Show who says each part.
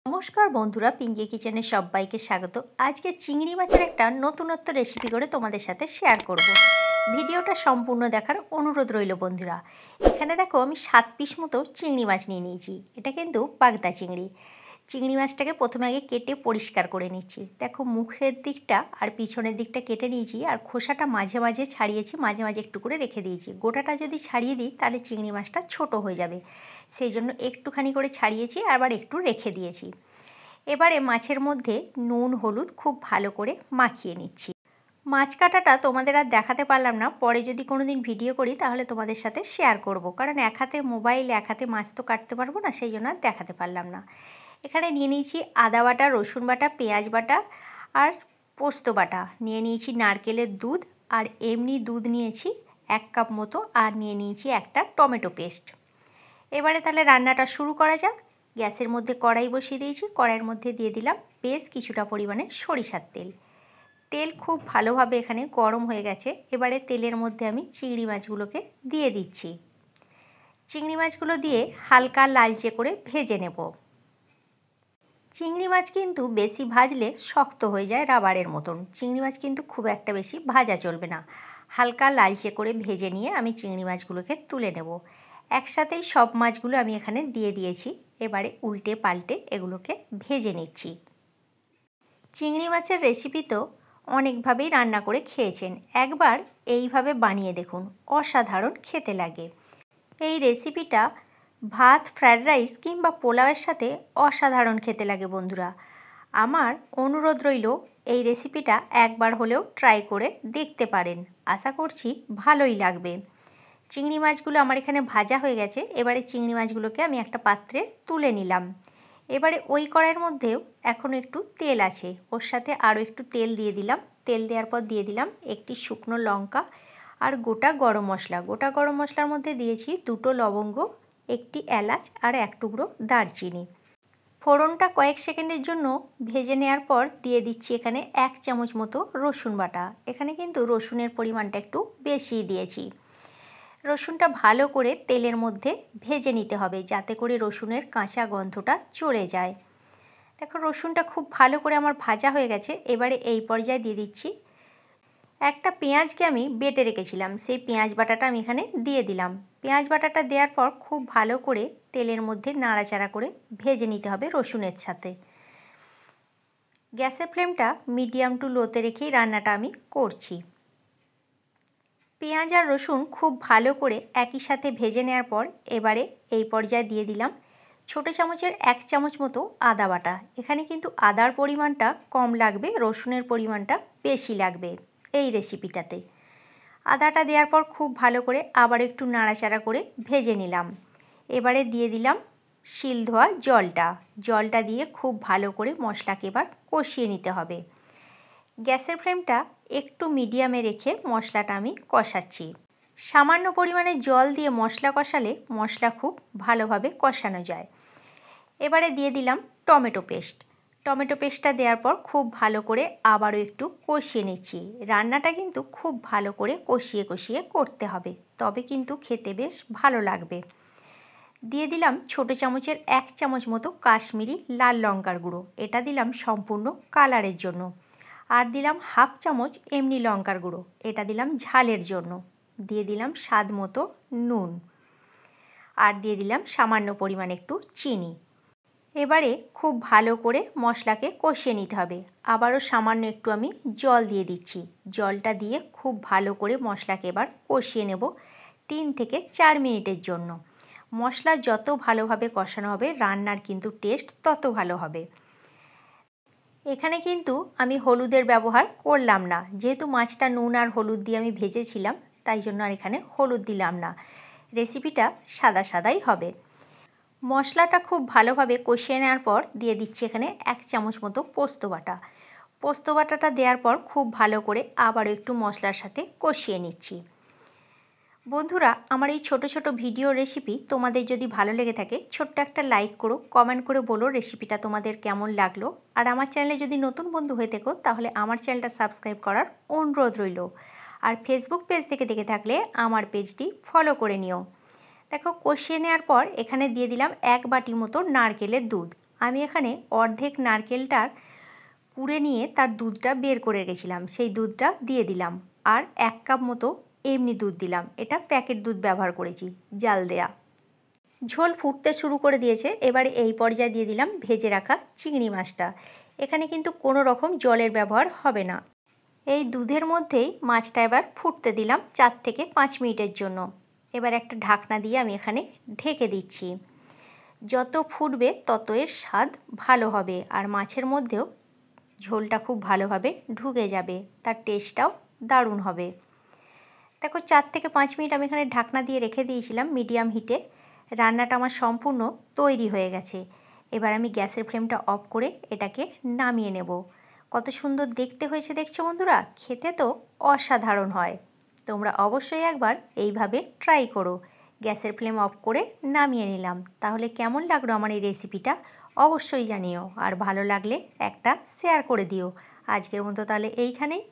Speaker 1: নমস্কার বন্ধুরা, পিঙ্কি কিচেনে সবাইকে স্বাগত। আজকে চিংড়ি মাছের একটা নতুনত্ব রেসিপি করে তোমাদের সাথে শেয়ার করব। ভিডিওটা সম্পূর্ণ দেখার অনুরোধ রইল বন্ধুরা। এখানে দেখো আমি 7 পিস মতো চিংড়ি মাছ নিয়ে নিয়েছি। এটা কিন্তু বাগদা চিংড়ি। চিংড়ি মাছটাকে প্রথমে আগে কেটে পরিষ্কার করে নিচ্ছি। দেখো মুখের দিকটা আর পিছনের দিকটা কেটে নিয়েছি, আর খোসাটা মাঝে মাঝে ছাড়িয়েছি, মাঝে মাঝে একটু করে রেখে দিয়েছি। গোটাটা যদি ছাড়িয়ে দিই তাহলে চিংড়ি মাছটা ছোট হয়ে যাবে, সেই জন্য একটুখানি করে ছাড়িয়েছি, আবার একটু রেখে দিয়েছি। এবারে মাছের মধ্যে নুন হলুদ খুব ভালো করে মাখিয়ে নিচ্ছি। মাছ কাটাটা তোমাদের আর দেখাতে পারলাম না, পরে যদি কোনো দিন ভিডিও করি তাহলে তোমাদের সাথে শেয়ার করব, কারণ এক হাতে মোবাইল এক হাতে মাছ তো কাটতে পারবো না, সেই জন্য আর দেখাতে পারলাম না। এখানে নিয়ে নিয়েছি আদা বাটা, রসুন বাটা, পেঁয়াজ বাটা আর পোস্ত বাটা, নিয়ে নিয়েছি নারকেলের দুধ, আর এমনি দুধ নিয়েছি 1 কাপ মতো, আর নিয়ে নিয়েছি একটা টমেটো পেস্ট। এবারে তাহলে রান্নাটা শুরু করা যাক। গ্যাসের মধ্যে কড়াই বসিয়ে দিয়েছি, কড়াইয়ের মধ্যে দিয়ে দিলাম বেশ কিছুটা পরিমাণে সরিষার তেল। তেল খুব ভালোভাবে এখানে গরম হয়ে গেছে। এবারে তেলের মধ্যে আমি চিংড়ি মাছগুলোকে দিয়ে দিচ্ছি। চিংড়ি মাছগুলো দিয়ে হালকা লালচে করে ভেজে নেব। চিংড়ি মাছ কিন্তু বেশি ভাজলে শক্ত হয়ে যায় রাবারের মতন। চিংড়ি মাছ কিন্তু খুব একটা বেশি ভাজা চলবে না। হালকা লালচে করে ভেজে নিয়ে আমি চিংড়ি মাছগুলোকে তুলে নেব। একসাথেই সব মাছগুলো আমি এখানে দিয়ে দিয়েছি। এবারে উল্টে পাল্টে এগুলোকে ভেজে নিচ্ছি। চিংড়ি মাছের রেসিপি তো অনেকভাবেই রান্না করে খেয়েছেন, একবার এইভাবে বানিয়ে দেখুন, অসাধারণ খেতে লাগে। এই রেসিপিটা ভাত, ফ্রায়েড রাইস কিংবা পোলাওয়ের সাথে অসাধারণ খেতে লাগে বন্ধুরা। আমার অনুরোধ রইল এই রেসিপিটা একবার হলেও ট্রাই করে দেখতে পারেন, আশা করছি ভালোই লাগবে। চিংড়ি মাছগুলো আমার এখানে ভাজা হয়ে গেছে। এবারে চিংড়ি মাছগুলোকে আমি একটা পাত্রে তুলে নিলাম। এবারে ওই কড়াইয়ের মধ্যেও এখনও একটু তেল আছে, ওর সাথে আরও একটু তেল দিয়ে দিলাম। তেল দেওয়ার পর দিয়ে দিলাম একটি শুকনো লঙ্কা আর গোটা গরম মশলা। গোটা গরম মশলার মধ্যে দিয়েছি 2টো লবঙ্গ, একটি এলাচ আর 1 টুকরো দারচিনি। ফোড়নটা কয়েক সেকেন্ডের জন্য ভেজে নেওয়ার পর দিয়ে দিচ্ছি এখানে 1 চামচ মতো রসুন বাটা। এখানে কিন্তু রসুনের পরিমাণটা একটু বেশিই দিয়েছি। রসুনটা ভালো করে তেলের মধ্যে ভেজে নিতে হবে, যাতে করে রসুনের কাঁচা গন্ধটা চলে যায়। দেখো রসুনটা খুব ভালো করে আমার ভাজা হয়ে গেছে। এবারে এই পর্যায়ে দিয়ে দিচ্ছি একটা পেঁয়াজকে আমি বেটে রেখেছিলাম, সেই পেঁয়াজ বাটাটা আমি এখানে দিয়ে দিলাম। পেঁয়াজ বাটাটা দেওয়ার পর খুব ভালো করে তেলের মধ্যে নাড়াচাড়া করে ভেজে নিতে হবে রসুনের সাথে। গ্যাসের ফ্লেমটা মিডিয়াম টু লোতে রেখেই রান্নাটা আমি করছি। পেঁয়াজ আর রসুন খুব ভালো করে একই সাথে ভেজে নেওয়ার পর এবারে এই পর্যায়ে দিয়ে দিলাম ছোটো চামচের 1 চামচ মতো আদা বাটা। এখানে কিন্তু আদার পরিমাণটা কম লাগবে, রসুনের পরিমাণটা বেশি লাগবে এই রেসিপিটাতে। আদাটা দেওয়ার পর খুব ভালো করে আবার একটু নাড়াচাড়া করে ভেজে নিলাম। এবারে দিয়ে দিলাম শিল ধোয়া জলটা দিয়ে খুব ভালো করে মশলাকে এবার কষিয়ে নিতে হবে। গ্যাসের ফ্লেমটা একটু মিডিয়ামে রেখে মশলাটা আমি কষাচ্ছি। সামান্য পরিমাণে জল দিয়ে মশলা কষালে মশলা খুব ভালোভাবে কষানো যায়। এবারে দিয়ে দিলাম টমেটো পেস্টটা দেওয়ার পর খুব ভালো করে আবারও একটু কষিয়ে নিচ্ছি। রান্নাটা কিন্তু খুব ভালো করে কষিয়ে কষিয়ে করতে হবে, তবে কিন্তু খেতে বেশ ভালো লাগবে। দিয়ে দিলাম ছোটো চামচের 1 চামচ মতো কাশ্মীরি লাল লঙ্কার গুঁড়ো, এটা দিলাম সম্পূর্ণ কালারের জন্য। আর দিলাম 1/2 চামচ এমনি লঙ্কার গুঁড়ো, এটা দিলাম ঝালের জন্য। দিয়ে দিলাম স্বাদ মতো নুন, আর দিয়ে দিলাম সামান্য পরিমাণ একটু চিনি। এবারে খুব ভালো করে মশলাকে কষিয়ে নিতে হবে। আবারও সামান্য একটু আমি জল দিয়ে দিচ্ছি। জলটা দিয়ে খুব ভালো করে মশলাকে এবার কষিয়ে নেব 3 থেকে 4 মিনিটের জন্য। মশলা যত ভালোভাবে কষানো হবে রান্নার কিন্তু টেস্ট তত ভালো হবে। এখানে কিন্তু আমি হলুদের ব্যবহার করলাম না, যেহেতু মাছটা নুন আর হলুদ দিয়ে আমি ভেজেছিলাম, তাই জন্য আর এখানে হলুদ দিলাম না। রেসিপিটা সাদা সাদাই হবে। মশলাটা খুব ভালোভাবে কষিয়ে নেওয়ার পর দিয়ে দিচ্ছি এখানে 1 চামচ মতো পোস্ত বাটাটা দেওয়ার পর খুব ভালো করে আবারও একটু মশলার সাথে কষিয়ে নিচ্ছি। বন্ধুরা, আমার এই ছোট ছোট ভিডিও রেসিপি তোমাদের যদি ভালো লেগে থাকে ছোট্ট একটা লাইক করো, কমেন্ট করে বলো রেসিপিটা তোমাদের কেমন লাগলো। আর আমার চ্যানেলে যদি নতুন বন্ধু হয়ে থেকো তাহলে আমার চ্যানেলটা সাবস্ক্রাইব করার অনুরোধ রইল। আর ফেসবুক পেজ থেকে দেখে থাকলে আমার পেজটি ফলো করে নিও। দেখো কষিয়ে নেওয়ার পর এখানে দিয়ে দিলাম 1 বাটি মতো নারকেলের দুধ। আমি এখানে অর্ধেক নারকেলটার কুড়ে নিয়ে তার দুধটা বের করে রেখেছিলাম, সেই দুধটা দিয়ে দিলাম। আর 1 কাপ মতো এমনি দুধ দিলাম, এটা প্যাকেট দুধ ব্যবহার করেছি, জাল দেয়া। ঝোল ফুটতে শুরু করে দিয়েছে। এবারে এই পর্যায়ে দিয়ে দিলাম ভেজে রাখা চিংড়ি মাছটা। এখানে কিন্তু কোনো রকম জলের ব্যবহার হবে না। এই দুধের মধ্যেই মাছটা এবার ফুটতে দিলাম 4 থেকে 5 মিনিটের জন্য। এবার একটা ঢাকনা দিয়ে আমি এখানে ঢেকে দিচ্ছি। যত ফুটবে তত এর স্বাদ ভালো হবে, আর মাছের মধ্যেও ঝোলটা খুব ভালোভাবে ঢুকে যাবে, তার টেস্টটাও দারুণ হবে। দেখো 4 থেকে 5 মিনিট আমি এখানে ঢাকনা দিয়ে রেখে দিয়েছিলাম মিডিয়াম হিটে। রান্নাটা আমার সম্পূর্ণ তৈরি হয়ে গেছে। এবার আমি গ্যাসের ফ্লেমটা অফ করে এটাকে নামিয়ে নেব। কত সুন্দর দেখতে হয়েছে দেখছো বন্ধুরা, খেতে তো অসাধারণ হয়। তোমরা অবশ্যই একবার এইভাবে ট্রাই করো। গ্যাসের ফ্লেম অফ করে নামিয়ে নিলাম। তাহলে কেমন লাগলো আমার এই রেসিপিটা অবশ্যই জানিও, আর ভালো লাগলে একটা শেয়ার করে দিও। আজকের মতো তাহলে এইখানেই